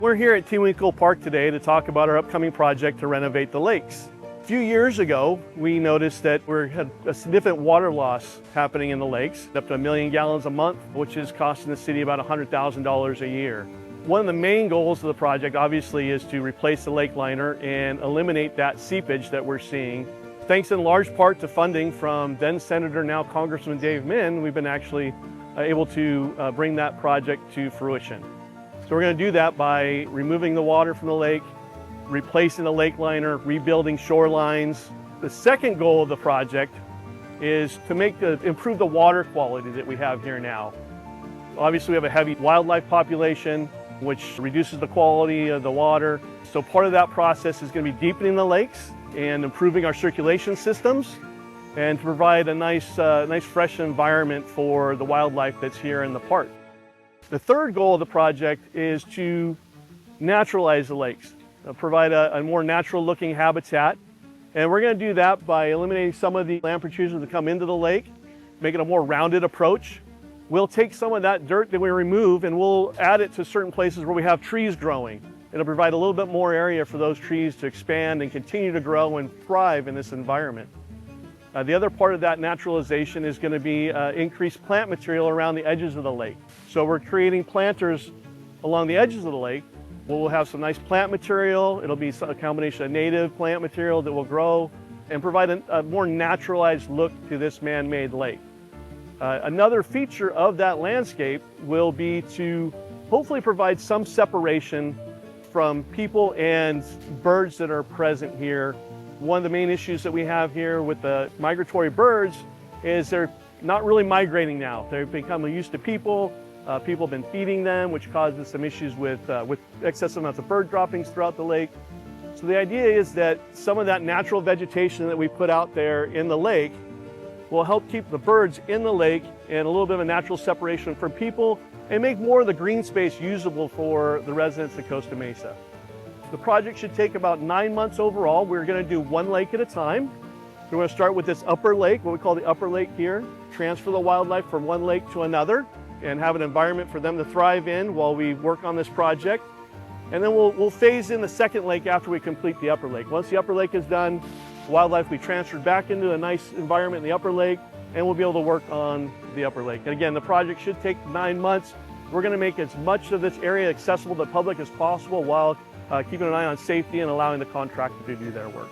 We're here at TeWinkle Park today to talk about our upcoming project to renovate the lakes. A few years ago, we noticed that we had a significant water loss happening in the lakes, up to 1 million gallons a month, which is costing the city about $100,000 a year. One of the main goals of the project, obviously, is to replace the lake liner and eliminate that seepage that we're seeing. Thanks in large part to funding from then Senator, now Congressman Dave Min, we've been actually able to bring that project to fruition. So we're going to do that by removing the water from the lake, replacing the lake liner, rebuilding shorelines. The second goal of the project is to improve the water quality that we have here now. Obviously, we have a heavy wildlife population, which reduces the quality of the water. So part of that process is going to be deepening the lakes and improving our circulation systems and to provide a nice fresh environment for the wildlife that's here in the park. The third goal of the project is to naturalize the lakes, provide a more natural looking habitat. And we're going to do that by eliminating some of the land protrusions that come into the lake, make it a more rounded approach. We'll take some of that dirt that we remove and we'll add it to certain places where we have trees growing. It'll provide a little bit more area for those trees to expand and continue to grow and thrive in this environment. The other part of that naturalization is going to be increased plant material around the edges of the lake. So we're creating planters along the edges of the lake. We'll have some nice plant material. It'll be a combination of native plant material that will grow and provide a more naturalized look to this man-made lake. Another feature of that landscape will be to hopefully provide some separation from people and birds that are present here. One of the main issues that we have here with the migratory birds is they're not really migrating now. They've become used to people. People have been feeding them, which causes some issues with excessive amounts of bird droppings throughout the lake. So the idea is that some of that natural vegetation that we put out there in the lake will help keep the birds in the lake and a little bit of a natural separation from people and make more of the green space usable for the residents of Costa Mesa. The project should take about 9 months overall. We're going to do one lake at a time. We're going to start with this upper lake, what we call the upper lake here, transfer the wildlife from one lake to another and have an environment for them to thrive in while we work on this project. And then we'll phase in the second lake after we complete the upper lake. Once the upper lake is done, wildlife will be transferred back into a nice environment in the upper lake, and we'll be able to work on the upper lake. And again, the project should take 9 months. We're going to make as much of this area accessible to the public as possible while keeping an eye on safety and allowing the contractor to do their work.